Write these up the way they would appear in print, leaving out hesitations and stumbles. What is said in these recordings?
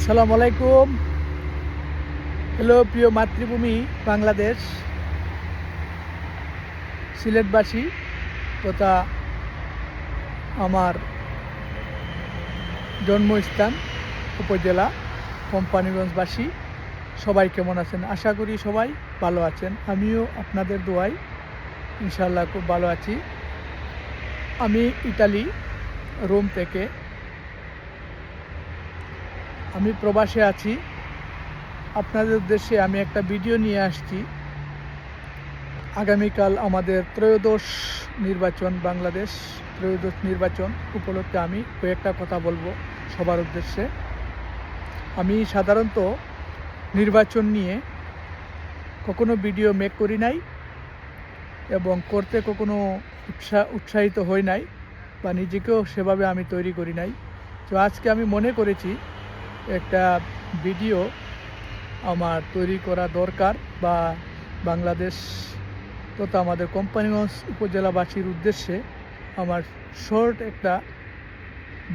আসসালামু আলাইকুম। হ্যালো প্রিয় মাতৃভূমি বাংলাদেশ, সিলেটবাসী তথা আমার জন্মস্থান উপজেলা কোম্পানিগঞ্জবাসী সবাই কেমন আছেন? আশা করি সবাই ভালো আছেন। আমিও আপনাদের দোয়ায় ইনশাআল্লাহ খুব ভালো আছি। আমি ইতালি রোম থেকে আমি প্রবাসে আছি। আপনাদের উদ্দেশ্যে আমি একটা ভিডিও নিয়ে আসছি। আগামীকাল আমাদের ত্রয়োদশ নির্বাচন, বাংলাদেশ ত্রয়োদশ নির্বাচন উপলক্ষে আমি কয়েকটা কথা বলবো সবার উদ্দেশ্যে। আমি সাধারণত নির্বাচন নিয়ে কখনো ভিডিও মেক করি নাই এবং করতে কখনো উৎসাহিত হই নাই বা নিজেকেও সেভাবে আমি তৈরি করি নাই। তো আজকে আমি মনে করেছি একটা ভিডিও আমার তৈরি করা দরকার, বা বাংলাদেশ তথা আমাদের কোম্পানিগঞ্জ উপজেলাবাসীর উদ্দেশ্যে আমার শর্ট একটা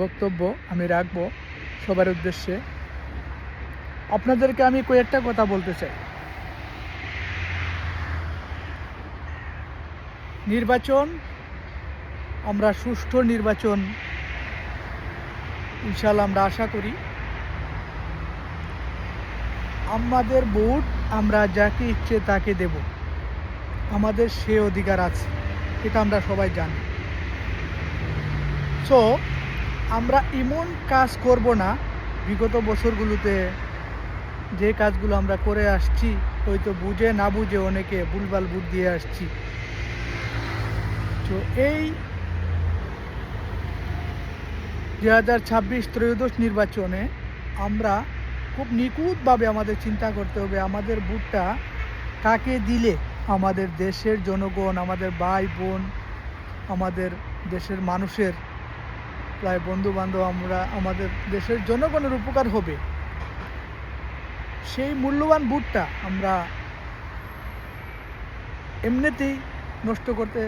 বক্তব্য আমি রাখবো সবার উদ্দেশ্যে। আপনাদেরকে আমি কয়েকটা কথা বলতে চাই। নির্বাচন, আমরা সুষ্ঠু নির্বাচন ইনশাআল্লাহ আমরা আশা করি। আমাদের ভোট আমরা যাকে ইচ্ছে তাকে দেব, আমাদের সে অধিকার আছে, এটা আমরা সবাই জানি। সো আমরা এমন কাজ করব না, বিগত বছরগুলোতে যে কাজগুলো আমরা করে আসছি হয়তো বুঝে না বুঝে অনেকে ভুলভাল ভোট দিয়ে আসছি। তো এই 2026 ত্রয়োদশ নির্বাচনে আমরা খুব নিখুঁতভাবে আমাদের চিন্তা করতে হবে আমাদের ভোটটা কাকে দিলে আমাদের দেশের জনগণ, আমাদের ভাই বোন, আমাদের দেশের মানুষের প্রায় বন্ধুবান্ধব, আমরা আমাদের দেশের জনগণের উপকার হবে। সেই মূল্যবান ভোটটা আমরা এমনিতেই নষ্ট করতে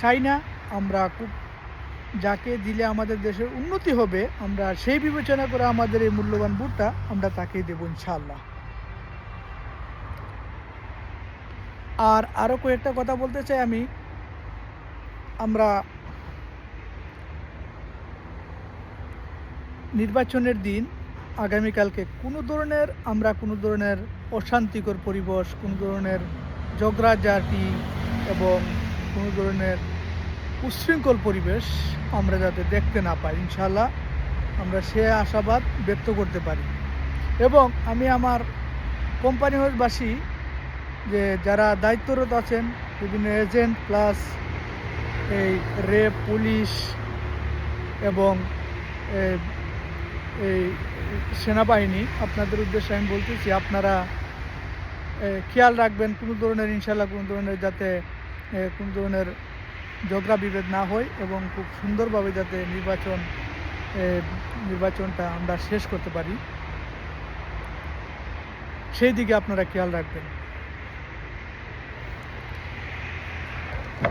চাই না। আমরা খুব যাকে দিলে আমাদের দেশের উন্নতি হবে আমরা সেই বিবেচনা করে আমাদের এই মূল্যবান ভোটটা আমরা তাকেই দেব ইনশাআল্লাহ। আর আরও কয়েকটা কথা বলতে চাই আমি। আমরা নির্বাচনের দিন আগামীকালকে কোনো ধরনের অশান্তিকর পরিবেশ, কোনো ধরনের ঝগড়াঝাটি এবং কোনো ধরনের উচ্ছৃঙ্খল পরিবেশ আমরা যাতে দেখতে না পাই, ইনশাআল্লাহ আমরা সে আশাবাদ ব্যক্ত করতে পারি। এবং আমি আমার কোম্পানিগঞ্জবাসী যে যারা দায়িত্বরত আছেন, বিভিন্ন এজেন্ট প্লাস এই রেপ, পুলিশ এবং এই সেনাবাহিনী, আপনাদের উদ্দেশ্যে আমি বলতেছি আপনারা খেয়াল রাখবেন কোনো ধরনের ইনশাআল্লাহ কোনো ধরনের যাতে কোনো ধরনের ঝগড়া বিভেদ না হয় এবং খুব সুন্দরভাবে যাতে নির্বাচনটা আমরা শেষ করতে পারি, সেই দিকে আপনারা খেয়াল রাখবেন।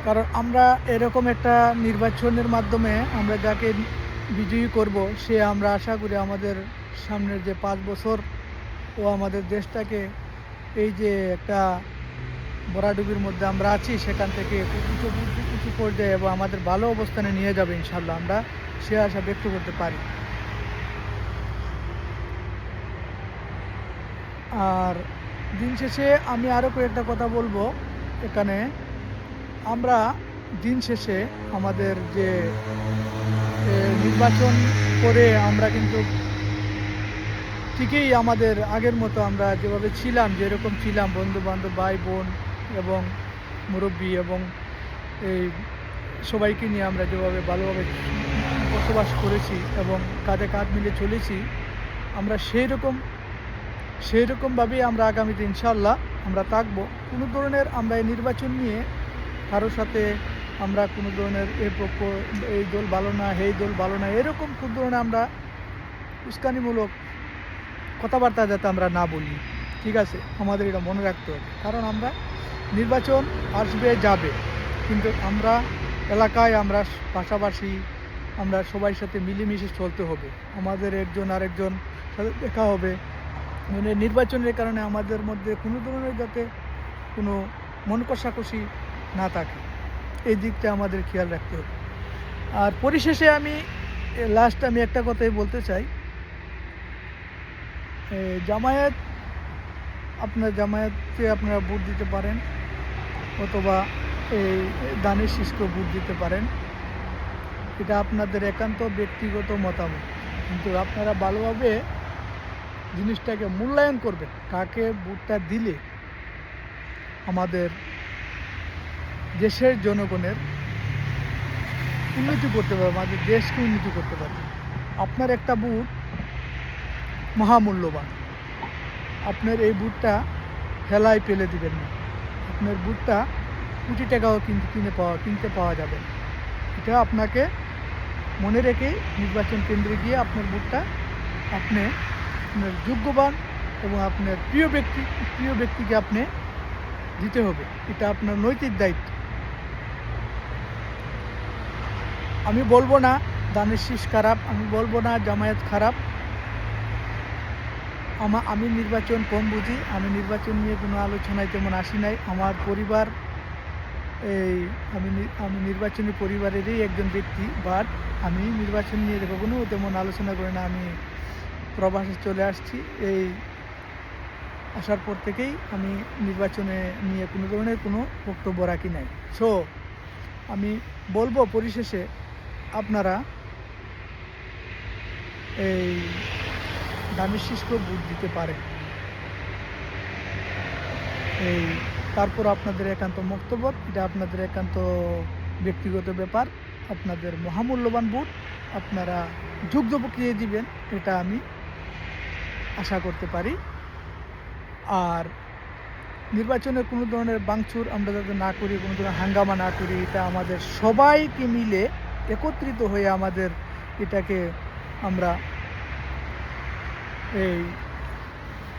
কারণ আমরা এরকম একটা নির্বাচনের মাধ্যমে আমরা যাকে বিজয়ী করব সে আমরা আশা করি আমাদের সামনের যে 5 বছর ও আমাদের দেশটাকে এই যে একটা ভরাডুবির মধ্যে আমরা আছি সেখান থেকে উঁচু পর্যায়ে এবং আমাদের ভালো অবস্থানে নিয়ে যাবে ইনশাআল্লাহ, আমরা সে আশা ব্যক্ত করতে পারি। আর দিন শেষে আমি আরও কয়েকটা কথা বলবো এখানে। আমরা দিন শেষে আমাদের যে নির্বাচন করে আমরা কিন্তু ঠিকই আমাদের আগের মতো আমরা যেভাবে ছিলাম, যেরকম ছিলাম বন্ধুবান্ধব, ভাই বোন এবং মুরব্বী এবং এই সবাইকে নিয়ে আমরা যেভাবে ভালোভাবে বসবাস করেছি এবং কাঁধে কাঁধ মিলে চলেছি, আমরা সেই রকমভাবেই আমরা আগামীতে ইনশাআল্লাহ আমরা থাকবো। কোনো ধরনের আমরা এই নির্বাচন নিয়ে কারোর সাথে আমরা কোনো ধরনের এই দল ভালো না, এই দল ভালো না, এরকম কোনো ধরনের আমরা উস্কানিমূলক কথাবার্তা যাতে আমরা না বলি, ঠিক আছে? আমাদের এটা মনে রাখতে হবে। কারণ আমরা নির্বাচন আসবে যাবে, কিন্তু আমরা এলাকায় আমরা পাশাপাশি আমরা সবার সাথে মিলেমিশে চলতে হবে। আমাদের একজন আরেকজন সাথে দেখা হবে, মানে নির্বাচনের কারণে আমাদের মধ্যে কোনো ধরনের যাতে কোনো মন কষাকষি না থাকে, এই দিকটা আমাদের খেয়াল রাখতে হবে। আর পরিশেষে আমি একটা কথাই বলতে চাই, জামায়াত জামায়াতকে আপনারা ভোট দিতে পারেন, অথবা এই দানের শীষকে ভোট দিতে পারেন। এটা আপনাদের একান্ত ব্যক্তিগত মতামত, কিন্তু আপনারা ভালোভাবে জিনিসটাকে মূল্যায়ন করবেন, কাকে ভোটটা দিলে আমাদের দেশের জনগণের উন্নতি করতে পারবে, আমাদের দেশকে উন্নতি করতে পারবে। আপনার একটা ভোট মহামূল্যবান, আপনার এই ভোটটা হেলায় ফেলে দিবেন না। আপনার ভোটটা কোটি টাকাও কিনতে পাওয়া যাবে। এটা আপনাকে মনে রেখে নির্বাচন কেন্দ্রে গিয়ে আপনার ভোটটা আপনার যোগ্যবান এবং আপনার প্রিয় ব্যক্তিকে আপনি দিতে হবে। এটা আপনার নৈতিক দায়িত্ব। আমি বলবো না দানের শীষ খারাপ, আমি বলবো না জামায়াত খারাপ। আমি নির্বাচন কম বুঝি, আমি নির্বাচন নিয়ে কোনো আলোচনায় তেমন আসি নাই। আমার পরিবার আমি নির্বাচনী পরিবারেরই একজন ব্যক্তি, বাট আমি নির্বাচন নিয়ে কখনো তেমন আলোচনা করি না। আমি প্রবাসে চলে আসছি, এই আসার পর থেকেই আমি নির্বাচনে নিয়ে কোনো ধরনের কোনো বক্তব্য রাখি নাই। সো আমি বলবো পরিশেষে আপনারা এই দানের শীষকে ভোট দিতে পারেন। তারপর আপনাদের একান্ত বক্তব্য, এটা আপনাদের একান্ত ব্যক্তিগত ব্যাপার। আপনাদের মহামূল্যবান ভোট আপনারা যোগ্য প্রক্রিয়া দিবেন, এটা আমি আশা করতে পারি। আর নির্বাচনে কোনো ধরনের ভাঙচুর আমরা যাতে না করি, কোনো ধরনের হাঙ্গামা না করি, এটা আমাদের সবাইকে মিলে একত্রিত হয়ে আমাদের এটাকে আমরা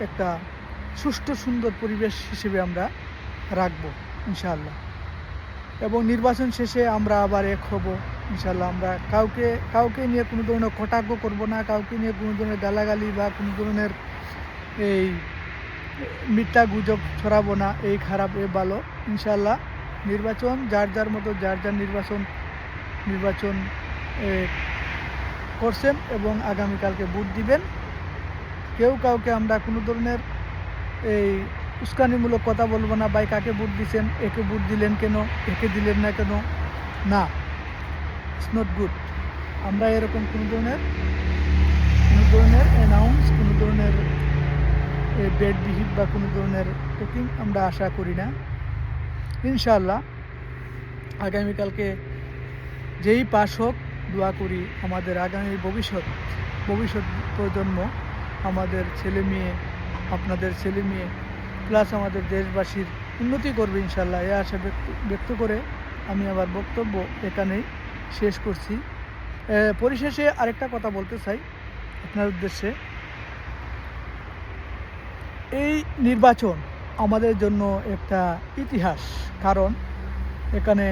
একটা সুষ্ঠু সুন্দর পরিবেশ হিসেবে আমরা রাখবো ইনশাআল্লাহ। এবং নির্বাচন শেষে আমরা আবার এক হব ইনশাআল্লাহ। আমরা কাউকে নিয়ে কোনো ধরনের কটাক্ষ করব না, কাউকে নিয়ে কোনো ধরনের গালাগালি বা কোনো ধরনের মিথ্যা গুজব ছড়াবো না, এই খারাপ এ ভালো। ইনশাআল্লাহ নির্বাচন যার যার মতো যার নির্বাচন করছেন এবং আগামীকালকে ভোট দিবেন। কেউ কাউকে আমরা কোনো ধরনের উস্কানিমূলক কথা বলবো না, ভাই কাকে ভোট দিচ্ছেন, একে ভোট দিলেন কেন, একে দিলেন না কেন, না, ইটস নট গুড। আমরা এরকম কোনো ধরনের অ্যানাউন্স, কোনো ধরনের ব্যাড বিহেভ বা কোনো ধরনের টকিং আমরা আশা করি না। ইনশাআল্লাহ আগামীকালকে যেই পাস হোক, দোয়া করি আমাদের আগামী ভবিষ্যৎ প্রজন্ম, আমাদের ছেলে মেয়ে, আপনাদের ছেলে মেয়ে প্লাস আমাদের দেশবাসীর উন্নতি করবে ইনশাআল্লাহ। এ আশা ব্যক্ত করে আমি আমার বক্তব্য এখানেই শেষ করছি। পরিশেষে আরেকটা কথা বলতে চাই আপনার উদ্দেশ্যে, এই নির্বাচন আমাদের জন্য একটা ইতিহাস, কারণ এখানে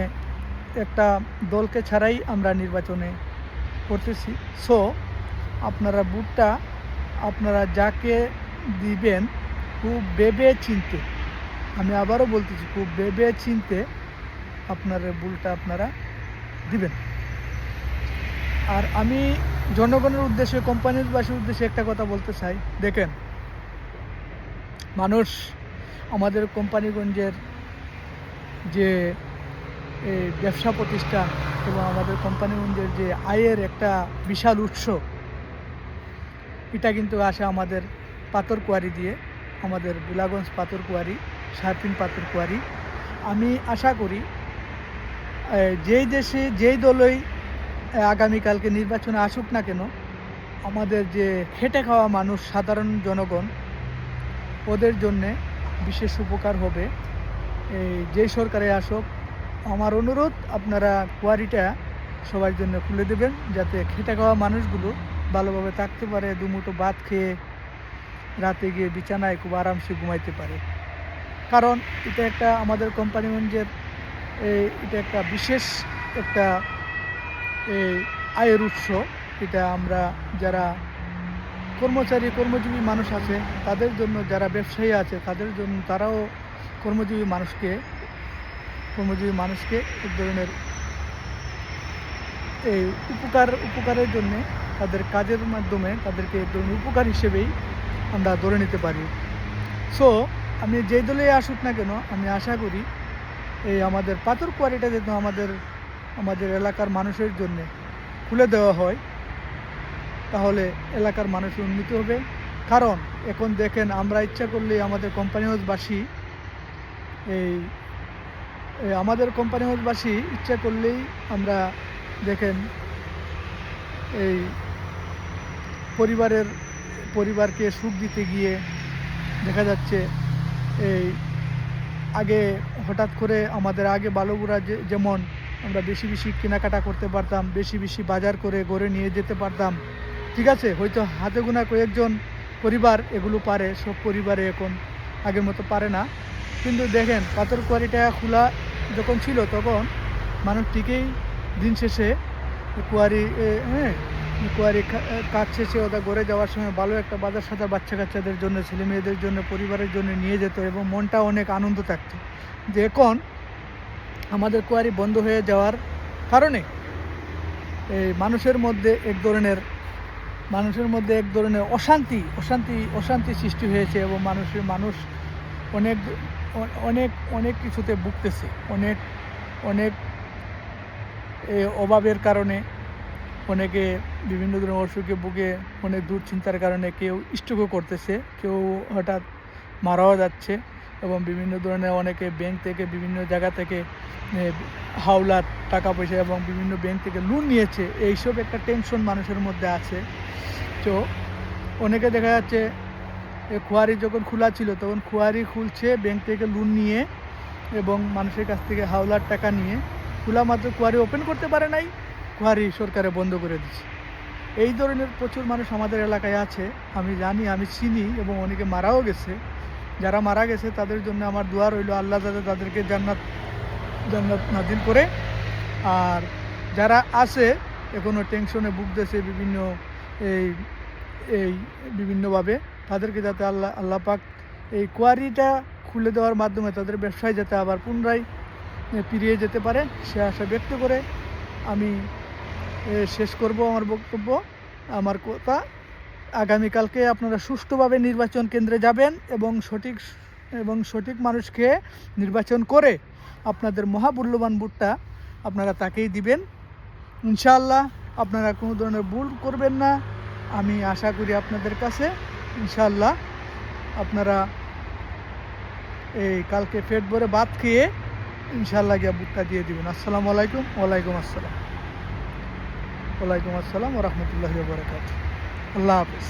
একটা দলকে ছাড়াই আমরা নির্বাচনে করতেছি। সো আপনারা ভোটটা আপনারা যাকে দিবেন খুব ভেবে চিনতে, আমি আবারও বলতেছি, খুব ভেবে চিনতে আপনার ভোটটা আপনারা দিবেন। আর আমি জনগণের উদ্দেশ্যে, কোম্পানিবাসীর উদ্দেশ্যে একটা কথা বলতে চাই। দেখেন, মানুষ আমাদের কোম্পানিগঞ্জের যে ব্যবসা প্রতিষ্ঠান এবং আমাদের কোম্পানিগঞ্জের যে আয়ের একটা বিশাল উৎস, এটা কিন্তু আসে আমাদের পাথর কোয়ারি দিয়ে, আমাদের বুলাগঞ্জ পাথর কোয়ারি, শারপিন পাথর কোয়ারি। আমি আশা করি যেই দেশে যেই দলই আগামীকালকে নির্বাচনে আসুক না কেন, আমাদের যে খেটে খাওয়া মানুষ, সাধারণ জনগণ, ওদের জন্যে বিশেষ উপকার হবে। যেই সরকারে আসুক, আমার অনুরোধ আপনারা কোয়ারিটা সবার জন্য খুলে দেবেন, যাতে খেটে খাওয়া মানুষগুলো ভালোভাবে থাকতে পারে, দুমুঠো ভাত খেয়ে রাতে গিয়ে বিছানায় খুব আরামসে ঘুমাইতে পারে। কারণ এটা একটা আমাদের কোম্পানিগঞ্জের এটা একটা বিশেষ একটা আয়ের উৎস। এটা আমরা যারা কর্মজীবী মানুষ আছে তাদের জন্য, যারা ব্যবসায়ী আছে তাদের জন্য, তারাও কর্মজীবী মানুষকে এক ধরনের এই উপকারের জন্যে, তাদের কাজের মাধ্যমে তাদেরকে এক ধরনের উপকার হিসেবেই আমরা ধরে নিতে পারি। সো আমি যেই দলে আসুক না কেন, আমি আশা করি এই আমাদের পাথর কোয়ারিটা যেন আমাদের এলাকার মানুষের জন্য খুলে দেওয়া হয়, তাহলে এলাকার মানুষের উন্নতি হবে। কারণ এখন দেখেন, আমরা ইচ্ছা করলে আমাদের কোম্পানি হাউসবাসী ইচ্ছা করলেই আমরা দেখেন এই পরিবারকে সুখ দিতে গিয়ে দেখা যাচ্ছে এই আগে হঠাৎ করে আমাদের বালুগুড়া যেমন আমরা বেশি কেনাকাটা করতে পারতাম, বেশি বাজার করে ঘরে নিয়ে যেতে পারতাম, ঠিক আছে। হয়তো হাতে গোনা কয়েকজন পরিবার এগুলো পারে, সব পরিবারে এখন আগের মতো পারে না। কিন্তু দেখেন, পাথর কোয়ারিটা খোলা যখন ছিল তখন মানুষ ঠিকই দিন শেষে কোয়ারি কাজ শেষে ওদের ঘরে যাওয়ার সময় ভালো একটা বাজার সাজার বাচ্চাদের জন্য, ছেলে মেয়েদের জন্য, পরিবারের জন্য নিয়ে যেত এবং মনটা অনেক আনন্দ থাকতো। যে এখন আমাদের কোয়ারি বন্ধ হয়ে যাওয়ার কারণে এই মানুষের মধ্যে এক ধরনের অশান্তি সৃষ্টি হয়েছে এবং মানুষ অনেক কিছুতে ভুগতেছে। অনেক অভাবের কারণে অনেকে বিভিন্ন ধরনের অসুখে ভুগে, অনেক দুশ্চিন্তার কারণে কেউ স্ট্রোকও করতেছে, কেউ হঠাৎ মারাও যাচ্ছে এবং বিভিন্ন ধরনের অনেকে ব্যাংক থেকে, বিভিন্ন জায়গা থেকে হাওলাত টাকা পয়সা এবং বিভিন্ন ব্যাংক থেকে লোন নিয়েছে। এইসব একটা টেনশন মানুষের মধ্যে আছে। তো অনেকে দেখা যাচ্ছে কোয়ারি যখন খোলা ছিল তখন কোয়ারি খুলছে ব্যাংক থেকে লোন নিয়ে এবং মানুষের কাছ থেকে হাওলার টাকা নিয়ে, খোলা মাত্র কোয়ারি ওপেন করতে পারে নাই, কোয়ারি সরকারে বন্ধ করে দিচ্ছে। এই ধরনের প্রচুর মানুষ আমাদের এলাকায় আছে, আমি জানি, আমি চিনি এবং অনেকে মারাও গেছে। যারা মারা গেছে তাদের জন্য আমার দোয়া রইল, আল্লাহ যাতে তাদেরকে জান্নাত নাজিল করে। আর যারা আছে এখনও টেনশনে ভুগতেছে বিভিন্নভাবে, তাদেরকে যাতে আল্লাহ পাক এই কোয়ারিটা খুলে দেওয়ার মাধ্যমে তাদের ব্যবসায় যাতে আবার পুনরায় ফিরিয়ে যেতে পারে, সে আশা ব্যক্ত করে আমি শেষ করব আমার বক্তব্য। আমার কথা, আগামীকালকে আপনারা সুষ্ঠুভাবে নির্বাচন কেন্দ্রে যাবেন এবং সঠিক মানুষকে নির্বাচন করে আপনাদের মহামূল্যবান ভোটটা আপনারা তাকেই দিবেন। ইনশাআল্লাহ আপনারা কোনো ধরনের ভুল করবেন না, আমি আশা করি আপনাদের কাছে। ইনশাআল্লাহ আপনারা এই কালকে পেট ভরে ভাত খেয়ে ইনশাআল্লাহ গিয়ে ভোটটা দিয়ে দিবেন। আসসালামু আলাইকুম। ওয়ালাইকুম আসসালাম ওয়া রাহমাতুল্লাহি ওয়া বারাকাতুহু। আল্লাহ হাফেজ।